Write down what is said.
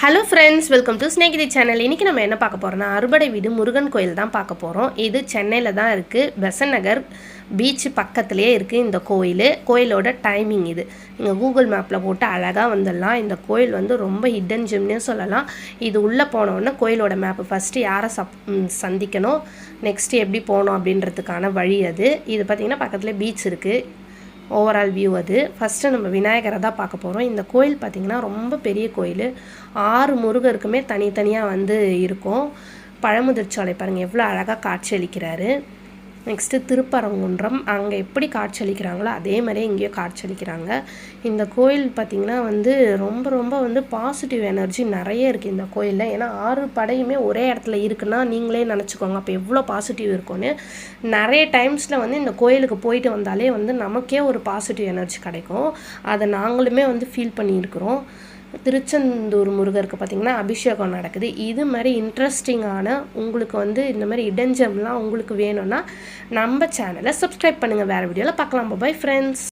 Hello friends, welcome to Snehithi channel. இன்றைக்கி நம்ம என்ன பார்க்க போகிறோம்னா, அறுபடை வீடு முருகன் கோயில் தான் பார்க்க போகிறோம். இது சென்னையில் தான் இருக்குது. பெசன்ட் நகர் பீச் பக்கத்துலேயே இருக்குது இந்த கோயில். கோயிலோட டைமிங் இது நீங்கள் கூகுள் மேப்பில் போட்டு அழகாக வந்துடலாம். இந்த கோயில் வந்து ரொம்ப ஹிடன் ஜிம்னே சொல்லலாம். இது உள்ளே போனோடனே கோயிலோட மேப்பு ஃபஸ்ட்டு யாரை சந்திக்கணும், நெக்ஸ்ட்டு எப்படி போகணும் அப்படின்றதுக்கான வழி அது. இது பார்த்திங்கன்னா பக்கத்துலேயே பீச் இருக்குது. ஓவரால் வியூ அது. ஃபஸ்ட்டு நம்ம விநாயகரை தான் பார்க்க போகிறோம். இந்த கோயில் பார்த்திங்கன்னா ரொம்ப பெரிய கோயில். 6 முருகருக்குமே தனித்தனியாக வந்து இருக்கும். பழமுதிர்ச்சோலை பாருங்கள் எவ்வளோ அழகாக காட்சியளிக்கிறாரு. நெக்ஸ்ட்டு திருப்பரங்குன்றம், அங்கே எப்படி காட்சியளிக்கிறாங்களோ அதே மாதிரியே இங்கேயும் காட்சியளிக்கிறாங்க. இந்த கோயில் பார்த்திங்கன்னா வந்து ரொம்ப வந்து பாசிட்டிவ் எனர்ஜி நிறைய இருக்குது இந்த கோயிலில். ஏன்னா 6 படையுமே ஒரே இடத்துல இருக்குன்னா நீங்களே நினச்சிக்கோங்க அப்போ எவ்வளோ பாசிட்டிவ் இருக்கும்னு. நிறைய டைம்ஸில் வந்து இந்த கோயிலுக்கு போயிட்டு வந்தாலே வந்து நமக்கே ஒரு பாசிட்டிவ் எனர்ஜி கிடைக்கும். அதை நாங்களுமே வந்து ஃபீல் பண்ணியிருக்கிறோம். திருச்செந்தூர் முருகருக்கு பார்த்திங்கன்னா அபிஷேகம் நடக்குது. இது மாதிரி இன்ட்ரெஸ்டிங்கான உங்களுக்கு வந்து இந்த மாதிரி இடைஞ்சம்லாம் உங்களுக்கு வேணும்னா நம்ம சேனலை சப்ஸ்கிரைப் பண்ணுங்கள். வேறு வீடியோவில் பார்க்கலாம். Bye friends.